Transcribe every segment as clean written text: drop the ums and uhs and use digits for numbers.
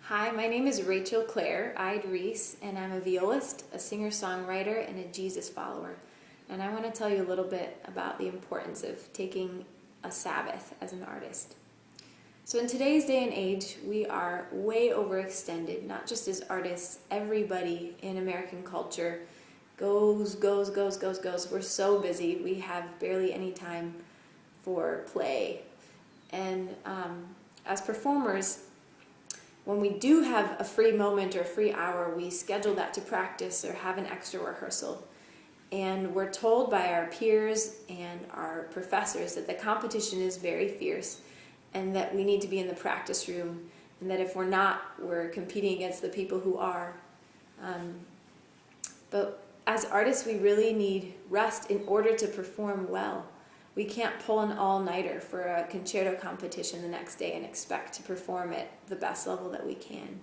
Hi, my name is Rachel Claire, Reese, and I'm a violist, a singer-songwriter, and a Jesus follower. And I want to tell you a little bit about the importance of taking a Sabbath as an artist. So in today's day and age, we are way overextended, not just as artists. Everybody in American culture goes. We're so busy. We have barely any time for play. And as performers, when we do have a free moment or a free hour, we schedule that to practice or have an extra rehearsal. And we're told by our peers and our professors that the competition is very fierce and that we need to be in the practice room, and that if we're not, we're competing against the people who are. But as artists, we really need rest in order to perform well. We can't pull an all-nighter for a concerto competition the next day and expect to perform at the best level that we can.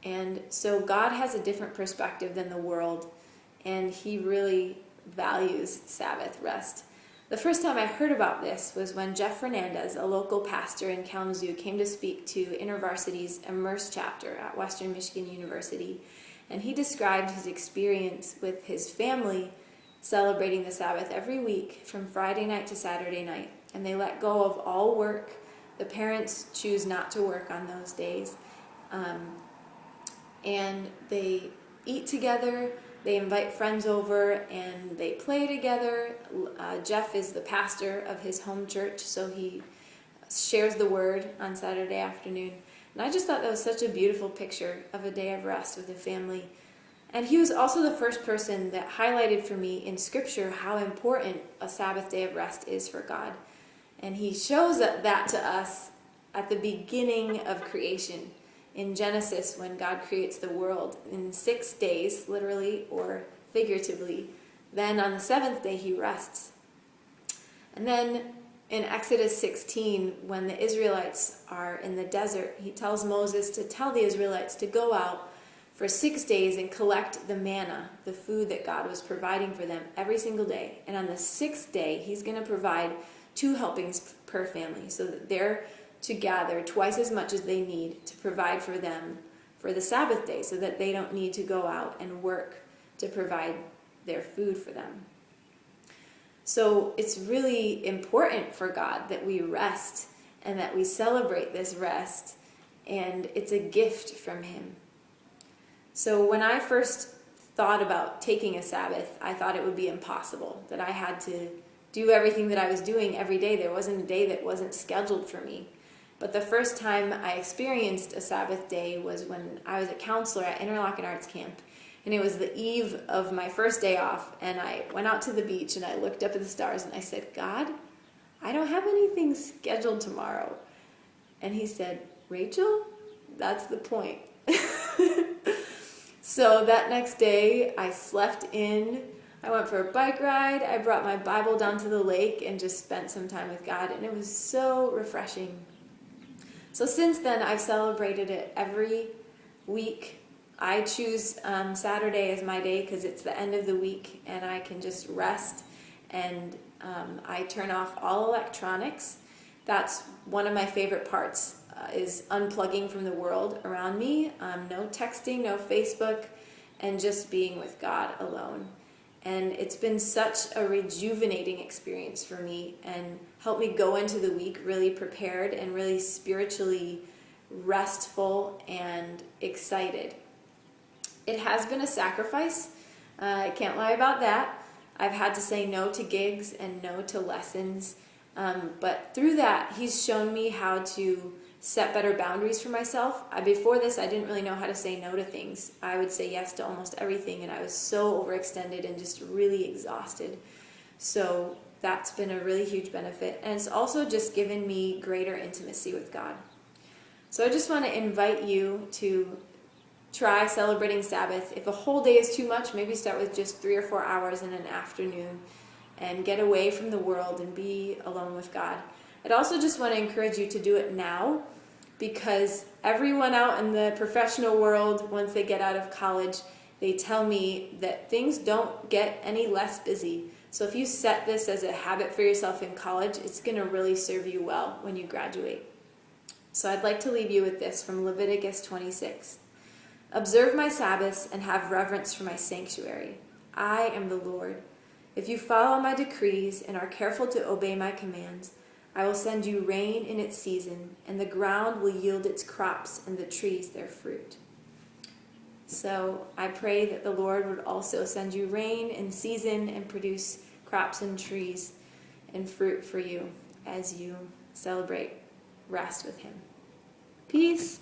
And so God has a different perspective than the world, and He really values Sabbath rest. The first time I heard about this was when Jeff Fernandez, a local pastor in Kalamazoo, came to speak to InterVarsity's Immerse chapter at Western Michigan University, and he described his experience with his family celebrating the Sabbath every week from Friday night to Saturday night. And they let go of all work. The parents choose not to work on those days. And they eat together, they invite friends over, and they play together. Jeff is the pastor of his home church, so he shares the word on Saturday afternoon. And I just thought that was such a beautiful picture of a day of rest with the family. And he was also the first person that highlighted for me in Scripture how important a Sabbath day of rest is for God. And he shows that to us at the beginning of creation. In Genesis, when God creates the world in 6 days, literally or figuratively, then on the seventh day he rests. And then in Exodus 16, when the Israelites are in the desert, he tells Moses to tell the Israelites to go out for 6 days and collect the manna, the food that God was providing for them every single day. And on the sixth day, he's going to provide 2 helpings per family so that they're to gather twice as much as they need to provide for them for the Sabbath day, so that they don't need to go out and work to provide their food for them. So it's really important for God that we rest and that we celebrate this rest, and it's a gift from Him. So when I first thought about taking a Sabbath, I thought it would be impossible, that I had to do everything that I was doing every day. There wasn't a day that wasn't scheduled for me. But the first time I experienced a Sabbath day was when I was a counselor at Interlochen Arts Camp. And it was the eve of my first day off, and I went out to the beach and I looked up at the stars and I said, God, I don't have anything scheduled tomorrow. And He said, Rachel, that's the point. So that next day I slept in, I went for a bike ride, I brought my Bible down to the lake and just spent some time with God, and it was so refreshing. So since then I've celebrated it every week. I choose Saturday as my day because it's the end of the week and I can just rest, and I turn off all electronics. That's one of my favorite parts, is unplugging from the world around me. No texting, no Facebook, and just being with God alone. And it's been such a rejuvenating experience for me and helped me go into the week really prepared and really spiritually restful and excited. It has been a sacrifice. I can't lie about that. I've had to say no to gigs and no to lessons. But through that, He's shown me how to set better boundaries for myself. Before this, I didn't really know how to say no to things. I would say yes to almost everything, and I was so overextended and just really exhausted. So that's been a really huge benefit. And it's also just given me greater intimacy with God. So I just want to invite you to try celebrating Sabbath. If a whole day is too much, maybe start with just 3 or 4 hours in an afternoon and get away from the world and be alone with God. I'd also just want to encourage you to do it now, because everyone out in the professional world, once they get out of college, they tell me that things don't get any less busy. So if you set this as a habit for yourself in college, it's going to really serve you well when you graduate. So I'd like to leave you with this from Leviticus 26. Observe my Sabbaths and have reverence for my sanctuary. I am the Lord. If you follow my decrees and are careful to obey my commands, I will send you rain in its season, and the ground will yield its crops and the trees their fruit. So I pray that the Lord would also send you rain in season and produce crops and trees and fruit for you as you celebrate rest with him. Peace.